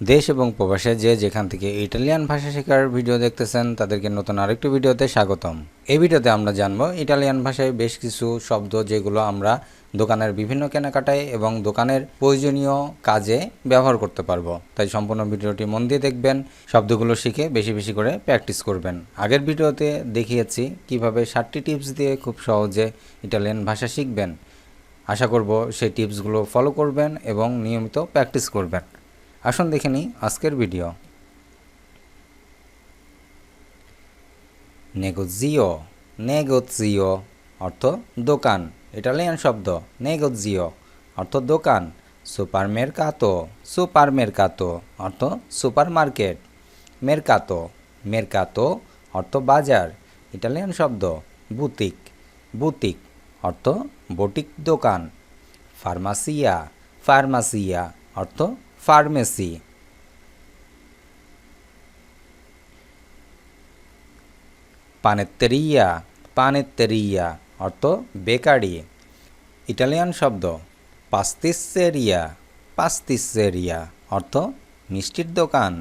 দেশ এবং প্রবাসে যে যেখান থেকে ইটালিয়ান ভাষা শেখার ভিডিও দেখতেছেন তাদেরকে নতুন আরেকটি ভিডিওতে স্বাগতম। এই ভিডিওতে আমরা জানব ইটালিয়ান ভাষায় বেশ কিছু শব্দ যেগুলো আমরা দোকানের বিভিন্ন কেনাকাটায় এবং দোকানের প্রয়োজনীয় কাজে ব্যবহার করতে পারবো। তাই সম্পূর্ণ ভিডিওটি মন দিয়ে দেখবেন, শব্দগুলো শিখে বেশি বেশি করে প্র্যাকটিস করবেন। আগের ভিডিওতে দেখিয়েছি কিভাবে 7টি টিপস দিয়ে খুব সহজে ইটালিয়ান ভাষা শিখবেন। আশা করব সেই টিপসগুলো ফলো করবেন এবং নিয়মিত প্র্যাকটিস করবেন। আসুন দেখে নিই আজকের ভিডিও। নেগোজিও, নেগোজিও অর্থ দোকান, ইটালিয়ান শব্দ। নেগোজিও অর্থ দোকান। সুপারমেরকাতো, সুপারমেরকাতো অর্থ সুপারমার্কেট। মেরকাতো, মেরকাতো অর্থ বাজার, ইটালিয়ান শব্দ। বুতিক, বুতিক অর্থ বুটিক দোকান। ফার্মাসিয়া, ফার্মাসিয়া অর্থ ফার্মেসি। পানেত্তেরিয়া, পানেত্তেরিয়া অর্থ বেকারি, ইটালিয়ান শব্দ। পাস্তিসেরিয়া, পাস্তিসেরিয়া অর্থ মিষ্টির দোকান।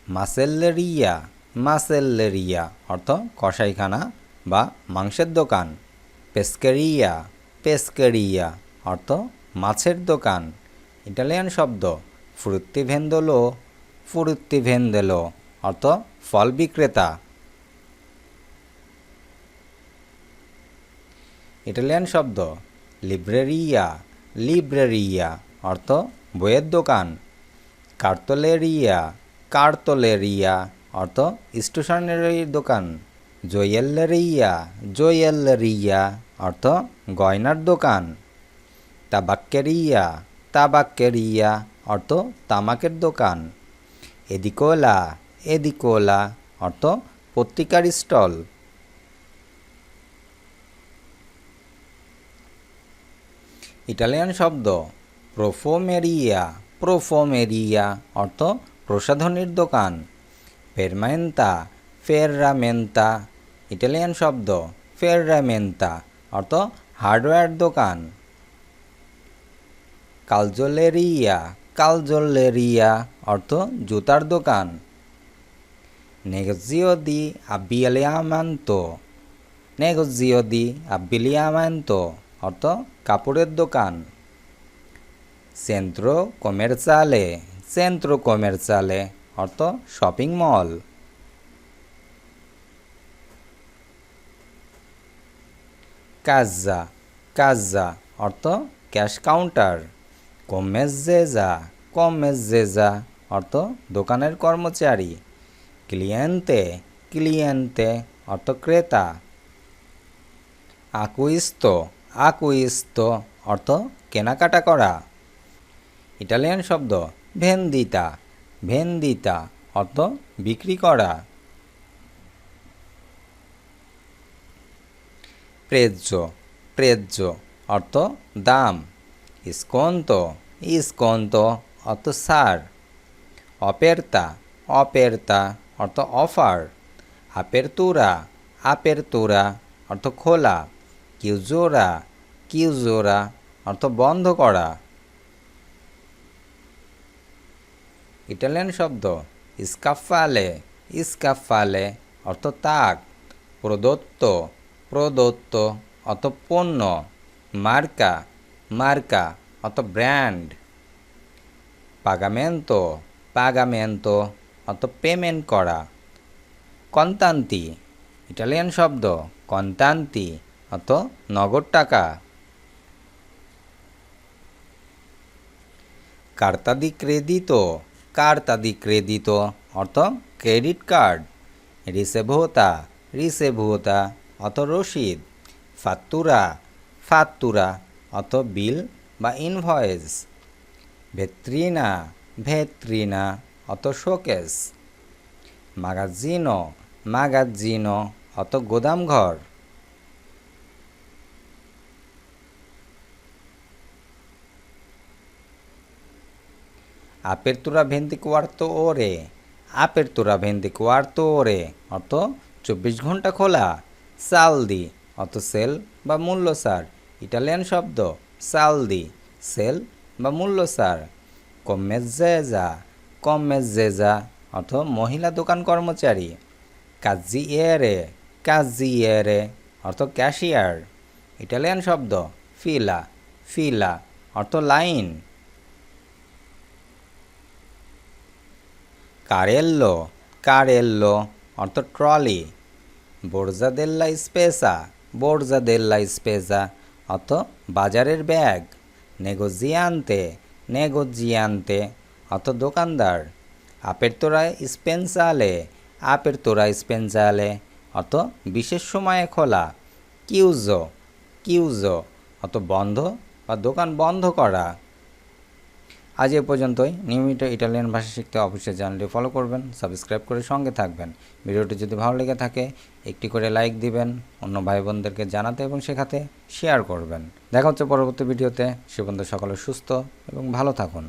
মাসেল্লেরিয়া, মাসেল্লেরিয়া অর্থ কসাইখানা বা মাংসের দোকান। পেস্কেরিয়া, পেস্কেরিয়া অর্থ মাছের দোকান, ইটালিয়ান শব্দ। ফ্রুত্তিভেন্দোলো, ফ্রুত্তিভেন্দোলো অর্থ ফল বিক্রেতা। ইটালিয়ান শব্দ। লিব্রেরিয়া, লিব্রেরিয়া অর্থ বইয়ের দোকান। কার্তোলেরিয়া, কার্তোলেরিয়া অর্থ স্টেশনারির দোকান। জোয়েল্লেরিয়া, জোয়েল্লেরিয়া অর্থ গয়নার দোকান। তাবাক্কেরিয়া, তাবাক্কেরিয়া অর্থ তামাকের দোকান। এদিকোলা, এদিকোলা অর্থ পত্রিকার স্টল। ইটালিয়ান শব্দ। প্রোফোমেরিয়া, প্রোফোমেরিয়া অর্থ প্রসাধনীর দোকান। ফেরমেন্তা, ফেররামেন্তা ইটালিয়ান শব্দ। ফেররামেন্তা অর্থ হার্ডওয়্যার দোকান। কালজোলেরিয়া, কালজোলেরিয়া অর্থ জুতার দোকান। নেগোজিও দি আবিলিয়ামান্তো, নেগোজিও দি আবিলিয়ামান্তো অর্থ কাপড়ের দোকান। সেন্ট্রো কমেরচালে, সেন্ট্রো কমেরচালে অর্থ শপিং মল। কাজ্জা, কাজ্জা অর্থ ক্যাশ কাউন্টার। কমেজ্জেজা, কমেজ্জেজা অর্থ দোকানের কর্মচারী। ক্লিয়েন্তে, ক্লিয়েন্তে অর্থ ক্রেতা। আকুইস্তো, আকুইস্তো অর্থ কেনাকাটা করা, ইটালিয়ান শব্দ। ভেন্দিতা, ভেন্দিতা অর্থ বিক্রি করা। প্রেজ্জো, প্রেজ্জো অর্থ দাম। ইসকোন্তো, ইসকোন্তো অর্থ ছাড়। অপেরতা, অপেরতা অর্থ অফার। আपेरतुरा, আपेरतुरा অর্থ খোলা। কিউজোরা, কিউজোরা অর্থ বন্ধ করা। ইটালিয়ান শব্দ। স্কাফালে, স্কাফালে অর্থ তাক। প্রদত্ত, প্রদত্ত অর্থ পণ্য। মার্কা, মার্কা অর্থ ব্র্যান্ড। পাগামেন্তো, পাগামেন্তো অর্থ পেমেন্ট করা। কন্তান্তি, ইটালিয়ান শব্দ। কন্তান্তি অর্থ নগদ টাকা। কার্তা দি ক্রেডিতো, কার্তা দি ক্রেডিতো অর্থ ক্রেডিট কার্ড। রিসেভোতা, রিসেভোতা অর্থ রসিদ। ফাত্তুরা, ফাত্তুরা অর্থ বিল বা ইনভয়েস। ভেত্রিনা, ভেত্রিনা অর্থ শোকেস। মাগাজিনো, মাগাজিনো অর্থ গোদামঘর। আपेरतुरा 24 ore, আपेरतुरा 24 ore অর্থ 24 ঘন্টা খোলা। সালদি অর্থ সেল বা মূল্য ছাড়, ইটালিয়ান শব্দ। সালদি সেল বা মূল্য ছাড়। কমেজ্জেজা, কম্মেজেজা অর্থ মহিলা দোকান কর্মচারী। কাজিয়েরে অর্থ ক্যাশিয়ার। ইটালিয়ান শব্দ ফিলা অর্থ লাইন। কারেল্লো অর্থ ট্রলি। বোর্জা দেল্লা স্পেসা অর্থ বাজারের ব্যাগ। নেগোজিয়ান্তে অর্থ দোকানদার। আपेरতোরা স্পেন্সালে অর্থ বিশেষ সময়ে খোলা। কিউজো অর্থ বন্ধ বা দোকান বন্ধ করা। আজ এ পর্যন্তই। নিয়মিত ইটালিয়ান ভাষা শিখতে অবশ্যই চ্যানেলটি ফলো করবেন, সাবস্ক্রাইব করে সঙ্গে থাকবেন। ভিডিওটি যদি ভালো লেগে থাকে একটি করে লাইক দিবেন, অন্য ভাই বোনদেরকে জানাতে এবং শেখাতে শেয়ার করবেন। দেখা হচ্ছে পরবর্তী ভিডিওতে। সে পর্যন্ত সকলে সুস্থ এবং ভালো থাকুন।